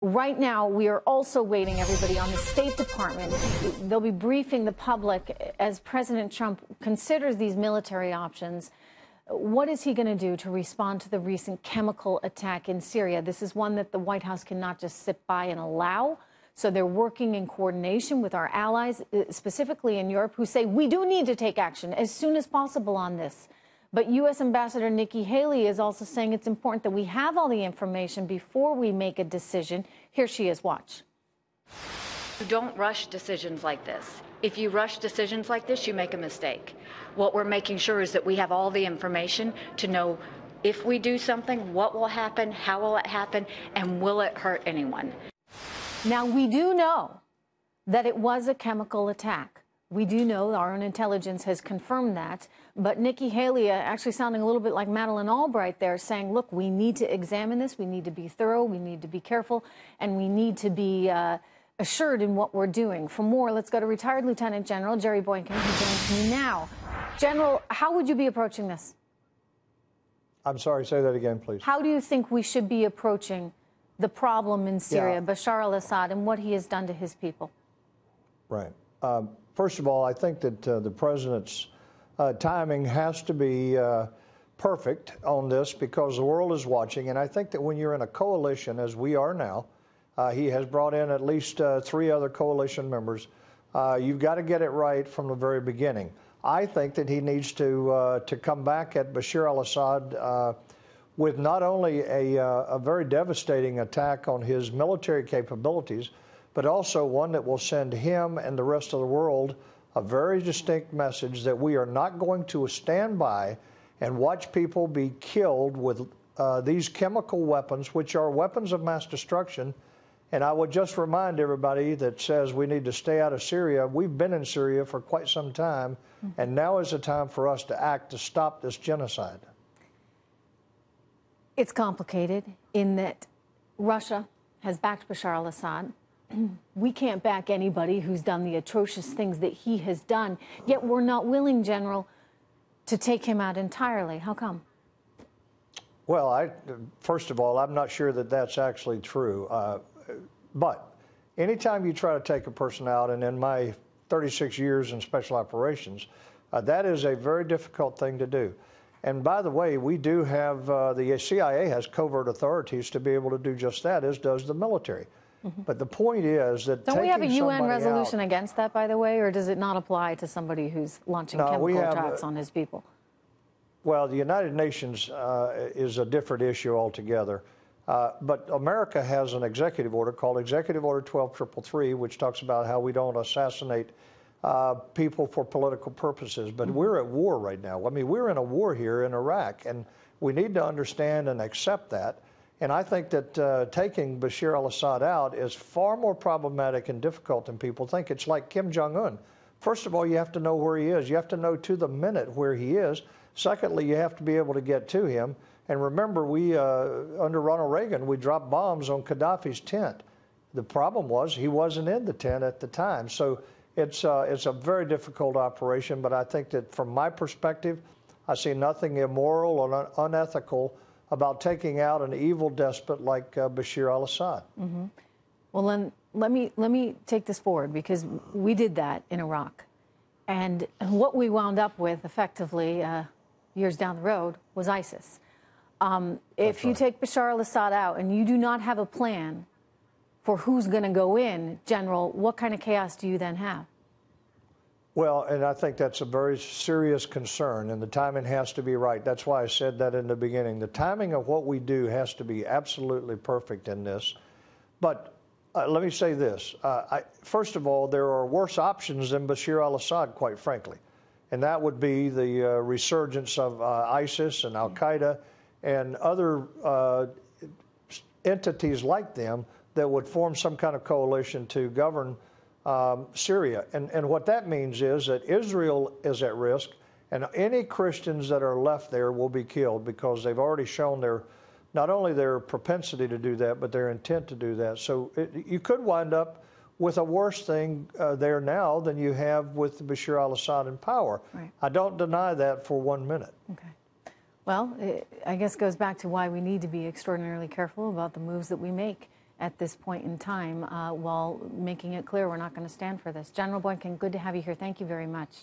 Right now, we are also waiting, everybody, on the State Department. They'll be briefing the public as President Trump considers these military options. What is he going to do to respond to the recent chemical attack in Syria? This is one that the White House cannot just sit by and allow. So they're working in coordination with our allies, specifically in Europe, who say we do need to take action as soon as possible on this. But U.S. Ambassador Nikki Haley is also saying it's important that we have all the information before we make a decision. Here she is. Watch. You don't rush decisions like this. If you rush decisions like this, you make a mistake. What we're making sure is that we have all the information to know if we do something, what will happen, how will it happen, and will it hurt anyone? Now, we do know that it was a chemical attack. We do know, our own intelligence has confirmed that. But Nikki Haley actually sounding a little bit like Madeleine Albright there, saying, look, we need to examine this. We need to be thorough. We need to be careful. And we need to be assured in what we're doing. For more, let's go to retired Lieutenant General Jerry Boykin, who joins me now. General, how would you be approaching this? I'm sorry, say that again, please. How do you think we should be approaching the problem in Syria, Bashar al-Assad, and what he has done to his people? Right. First of all, I think that the president's timing has to be perfect on this because the world is watching. And I think that when you're in a coalition, as we are now, he has brought in at least 3 other coalition members. You've got to get it right from the very beginning. I think that he needs to come back at Bashar al-Assad with not only a very devastating attack on his military capabilities, but also one that will send him and the rest of the world a very distinct message that we are not going to stand by and watch people be killed with these chemical weapons, which are weapons of mass destruction. And I would just remind everybody that says we need to stay out of Syria. We've been in Syria for quite some time, and now is the time for us to act to stop this genocide. It's complicated in that Russia has backed Bashar al-Assad. We can't back anybody who's done the atrocious things that he has done, yet we're not willing, General, to take him out entirely. How come? Well, first of all, I'm not sure that that's actually true. But anytime you try to take a person out, and in my 36 years in special operations, that is a very difficult thing to do. And by the way, we do have, the CIA has covert authorities to be able to do just that, as does the military. But the point is that don't we have a UN resolution against that, by the way, or does it not apply to somebody who's launching chemical attacks on his people? Well, the United Nations is a different issue altogether. But America has an executive order called Executive Order 12333, which talks about how we don't assassinate people for political purposes. But we're at war right now. I mean, we're in a war here in Iraq, and we need to understand and accept that. And I think that taking Bashar al-Assad out is far more problematic and difficult than people think. It's like Kim Jong-un. First of all, you have to know where he is. You have to know to the minute where he is. Secondly, you have to be able to get to him. And remember, we, under Ronald Reagan, we dropped bombs on Gaddafi's tent. The problem was he wasn't in the tent at the time. So it's a very difficult operation. But I think that from my perspective, I see nothing immoral or unethical about taking out an evil despot like Bashar al-Assad. Well, then let me take this forward, because we did that in Iraq. And what we wound up with effectively years down the road was ISIS. If you take Bashar al-Assad out and you do not have a plan for who's going to go in, General, what kind of chaos do you then have? Well, and I think that's a very serious concern, and the timing has to be right. That's why I said that in the beginning. The timing of what we do has to be absolutely perfect in this. But let me say this. First of all, there are worse options than Bashar al-Assad, quite frankly, and that would be the resurgence of ISIS and al-Qaeda and other entities like them that would form some kind of coalition to govern Syria. And what that means is that Israel is at risk, and any Christians that are left there will be killed because they've already shown not only their propensity to do that, but their intent to do that. So you could wind up with a worse thing there now than you have with Bashar al-Assad in power. Right. I don't deny that for 1 minute. Okay. Well, I guess goes back to why we need to be extraordinarily careful about the moves that we make at this point in time while making it clear we're not going to stand for this. General Boykin, good to have you here. Thank you very much.